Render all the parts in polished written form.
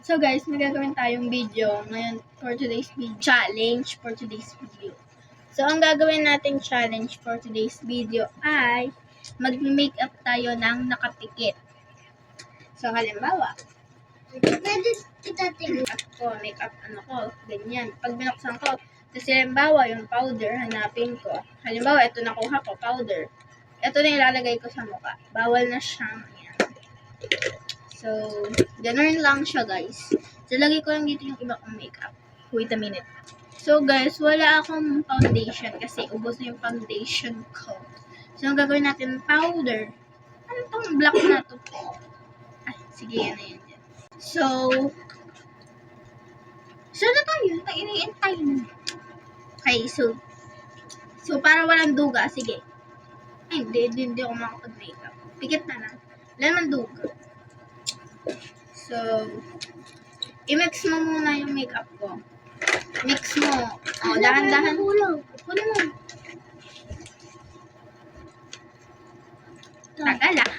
So guys, may gagawin tayong video ngayon for today's video. Challenge for today's video. So ang gagawin nating challenge for today's video ay mag-makeup tayo ng nakapikit. So halimbawa, makeup ano ko, ganyan. Pag binuksan ko, kasi halimbawa yung powder, hanapin ko. Halimbawa, ito nakuha ko, powder. Ito na ilalagay ko sa mukha. Bawal na siyang yan. So, ganun lang siya guys. So, lagay ko lang dito yung iba kong makeup. Wait a minute. So guys, wala akong foundation kasi ubos na yung foundation ko. So, ang gagawin natin, powder. Ano tong black na to? Ay, sige, yan na yan. So na tayo. Iniintay na. Okay, so para walang duga, sige. Ay, hindi ako makapag-makeup. Pikit na lang. Wala naman duga. So, i-mix mo muna yung makeup ko. Mix mo. O, dahan-dahan. Huli mo. Tagal ah.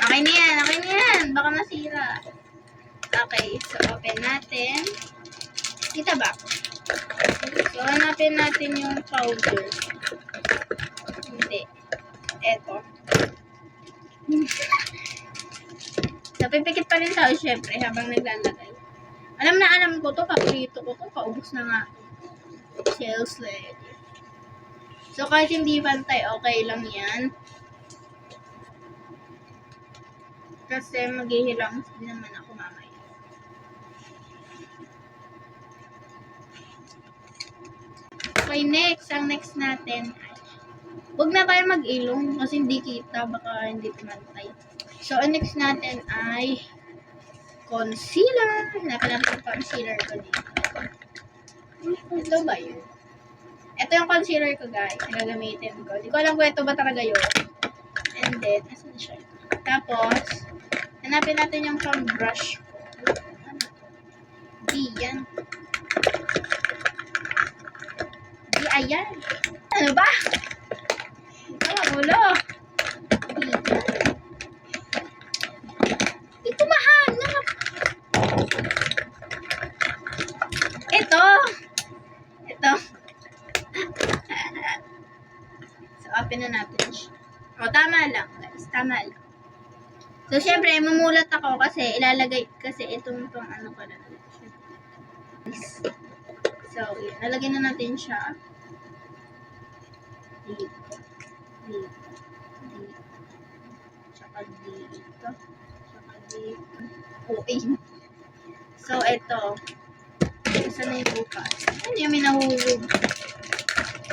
Okay na yan. Baka masira. Okay, so open natin. Kita ba? So, hanapin natin yung powder. Hindi. Eto. So, pipikit pa rin tayo syempre habang naglalagay. Alam ko to, paborito ko to, paubos na nga. Sales ready. So, kahit hindi pantay, okay lang yan. Kasi maghihilang din naman ako mamaya. Okay, next. Ang next natin ay, huwag na kayo mag-ilong kasi hindi kita, baka hindi pumantay. So, ang next natin ay concealer. Hanapin natin yung concealer ko dito. Ito ba yun? Ito yung concealer ko guys. Nagagamitin ko. Hindi ko alam kung ito ba talaga yun. And then, asan siya? Tapos, hanapin natin yung pang brush ko. Di yan. Di ayan. Ano ba? Ito ang ulo. Di yan. Ito mahanap. Ito. So, open na natin siya. O, tama lang guys. Tama lang. So, syempre, mumulat ako kasi ilalagay, kasi itong ano ko na. So, yun. Nalagyan na natin siya. Dito. Tsaka dito. Okay. So, ito. Isa na yung bukas. Ano yung minahulog?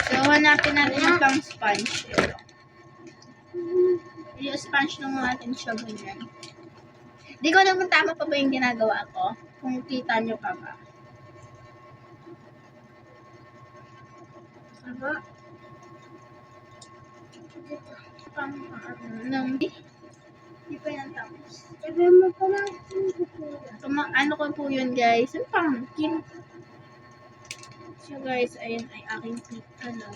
So, hanapin natin yung pang sponge. Ito. Yung sponge lang natin siya ganyan. Di ko alam kung tama pa ba yung ginagawa ko. Kung kita nyo pa ba. Aba. Hindi pa yan tapos. Ano ko po yun guys. Yung pumpkin. So guys, ayun ay aking ano.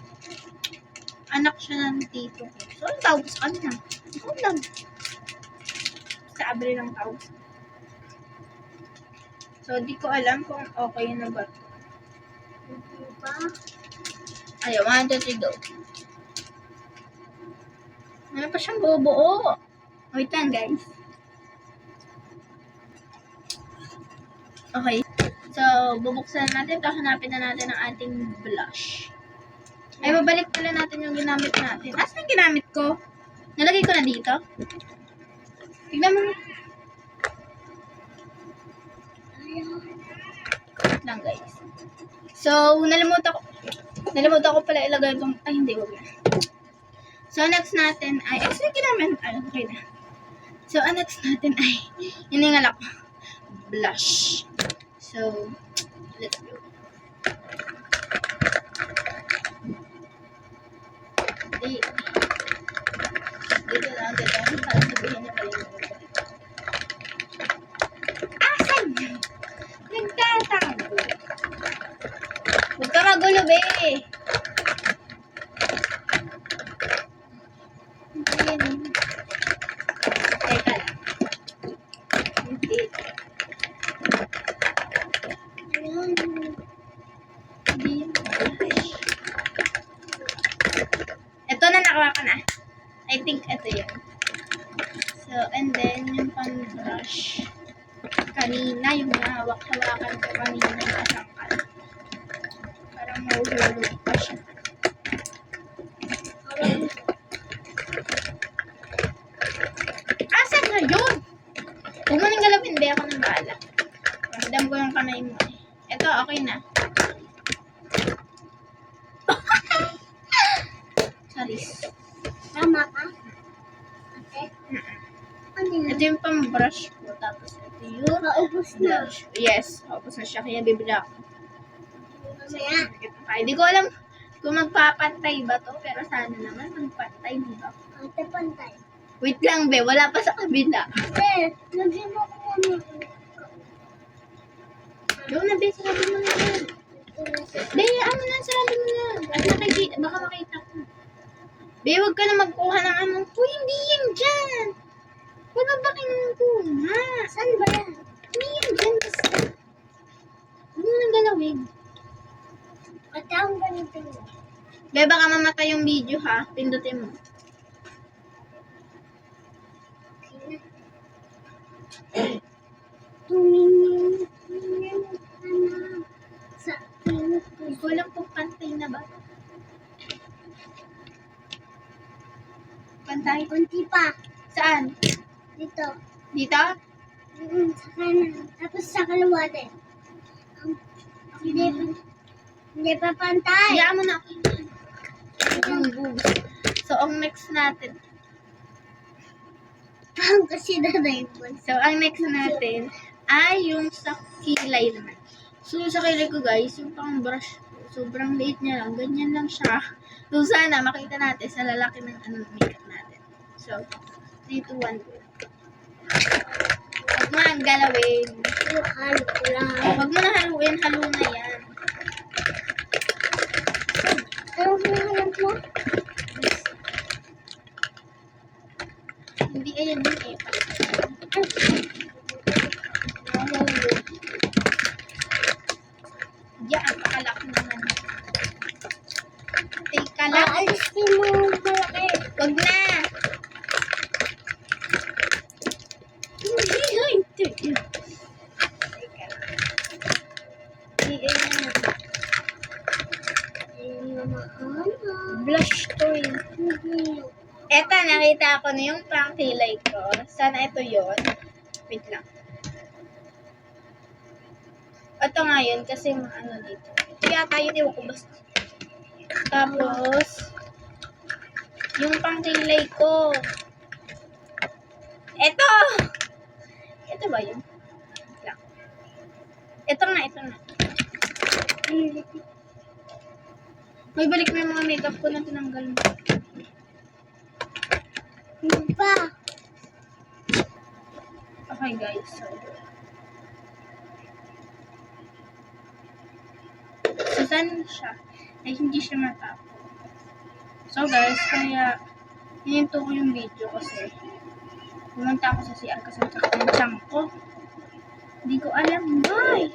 Anak siya ng tito ko. So, ang tawag sa kanya. Ikaw lang. Sa abre ng tawag. So, di ko alam kung okay na ba. Diba? Ayaw, 1, 2, 3, go. Ano pa siyang buo-buo? Wait lang, guys. Okay. So, bubuksan natin. Tapos hanapin na natin ang ating blush. Ay, babalik pala natin yung ginamit natin. Asan yung ginamit ko? Nalagay ko na dito. Tignan mo. Lang guys. So, nalimutan ko pala ilagay itong, ay hindi, wag na. So, next natin ay, asan yung ginamit? Ay, okay na. So, next natin ay, hiningal ako. Blush. So, let's go. Dito lang, ganyan. Para sabihin niya pala yung asan yun? Nagtatango. Huwag ka magulo, be. Teka lang. hawak-hawakan na. I think ito yun. So, and then, yung pang-brush. Kanina, yung nahawak-hawakan ko kanina na sangkal. Parang mahuhulog pa siya. Asan na yun? Huwag mo nang galawin, hindi ako nang bahala. Ramdam ko yung kamay mo. Ito, okay na. Sorry. Tama ka? Okay. Ano yun? Ito yung pang-brush ko. Tapos ito yung Maubos na. blush. Yes, tapos na siya. Kaya bibili ako. Mamaya. Hindi ko alam kung magpapantay ba to. Pero sana naman magpantay, di ba? Ate, pantay. Wait lang, be. Wala pa sa kabila. Ate, lagyan mo ko muna. Doon na, be. Sarapin mo na yan. Be, ano na, sarapin mo na. Baka makita ko. Be, huwag ka na magkuha ng anong ko. Hindi yan dyan. Huwag na ba kinukuha? Saan ba yan? Hindi yan dyan. Huwag mo nang galawin. Ate, ang ganito mo. Be, baka mamatay yung video, ha? Pindutin mo. Tumingin ka na sa pinot ko. Hindi ko alam kung pantay na ba. Pantay? Kunti pa. Saan? Dito. Dito? Sa kanan. Tapos sa kaliwa din. Hindi pa pantay. Hayaan mo na ako yun. Yung boobs. So, ang next natin. Pang kasi na rainbow. So, ang next natin ay yung sa kilay naman. So, sa kilay ko guys, yung pang brush ko, sobrang liit niya lang. Ganyan lang siya. So, sana makita natin sa lalaki ng makeup natin. So, 3, 2, 1, go. Huwag mo nang galawin. Halo ko lang. Huwag mo na haluin. Halo na yan. Ano hinahanap mo? Hindi, ayan yun eh. Diyan, pakalaki naman. Teka lang. Aalisin mo yung malaki. Huwag na. Teka lang. Blush to yun. Eto, nakita ko na yung pang kilay ko. Sana ito yun. Wait lang. Ito nga yun, kasi ano dito. Ito yata yun, iwan ko basta. Tapos, yung pang kilay ko. Ito! Ito ba yun? Wait lang. Ito nga, ito nga. May balik mo yung mga makeup ko na tinanggal mo. Hindi pa. Okay guys, so saan siya? Ay hindi siya matapos. So guys, kaya hininto ko yung video kasi pumunta ako sa CR kasi sakit ng tiyan ko. Hindi ko alam why.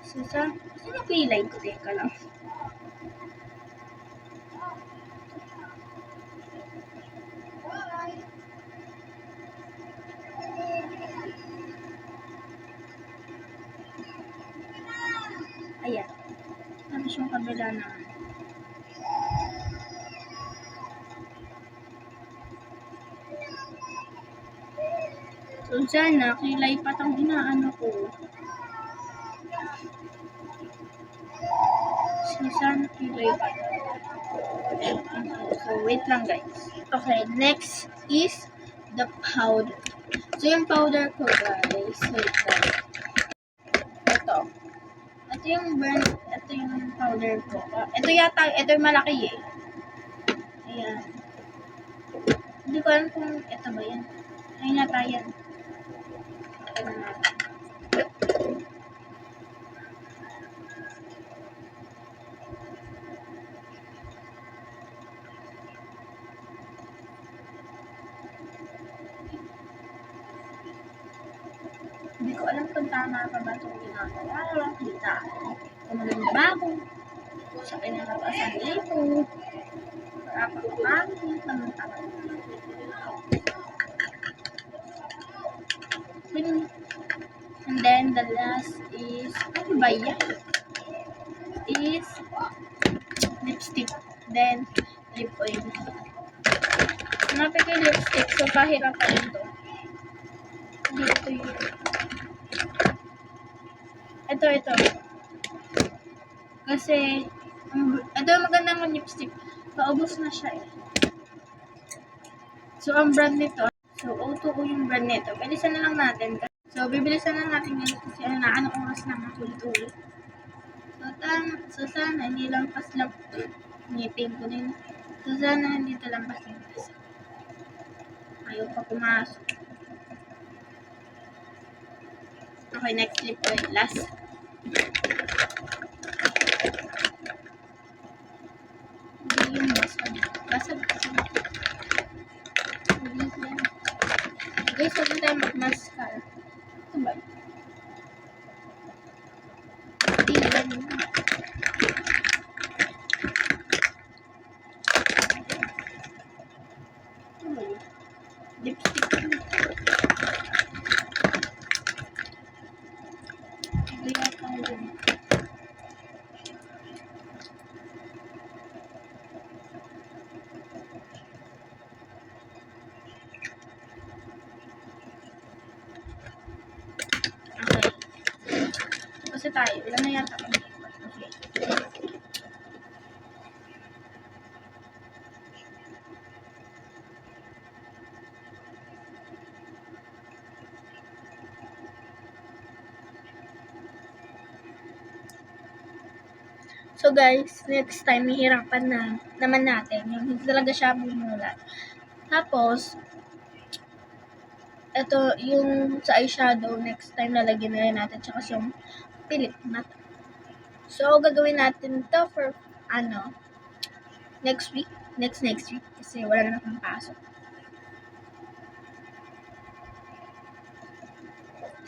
So saan yung kilay ko? Teka lang. Ayan. Tapos yung kabila naman. So, sana, kilay patang inaano ko. So, sana kilay patang. So, wait lang guys. Okay, next is the powder. So, yung powder ko guys, wait lang. Ito. Ito yung powder ko. Ito yata, ito yung malaki eh. Ayan. Hindi ko alam kung ito ba yan. Ayun yata yan. Ito na natin. Hindi ko alam kung tama pa ba itong ginagawa. Kita. Kung maganda ba ako. Sa pinalabasan dito. napakapangit naman talaga. And then the last is, ano ba yan? Is lipstick. Then lip oil. Hanapin ko yung lipstick. So pahirapan ito. Dito yun. Ito. Kasi, ito yung magandang lipstick. Paubos na siya eh. So, ang brand nito, so, O2O yung brand nito. Bilisan na lang natin. So, bibilisan na natin yun kasi anong oras na makulit-ulit. So, sana hindi lampas lang. Ngipin ko din. So, sana hindi ito lampas lang. Ayaw pa pumasok. Okay, next lip oil. Last. Hindi yung basag. Basag. Hindi yan. Guys, huwag na tayo mag-mascara. Ito ba? Hindi yan. Ito ba yun? Lipstick. Hindi yata yun. Kasi tayo, wala na yata kami. Okay. So guys, next time hihirapan naman natin yung hindi talaga siya bumulat. Tapos, ito yung sa eyeshadow, next time lalagyan na rin natin tsaka yung pilit mata. So, gagawin natin to for, next week kasi wala na akong pasok.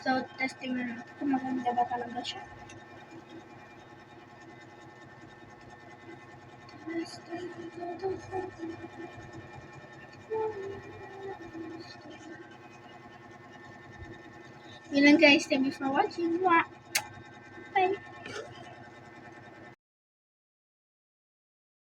So, testing na natin kung maganda ba talaga siya. Yun lang guys, thank you for watching.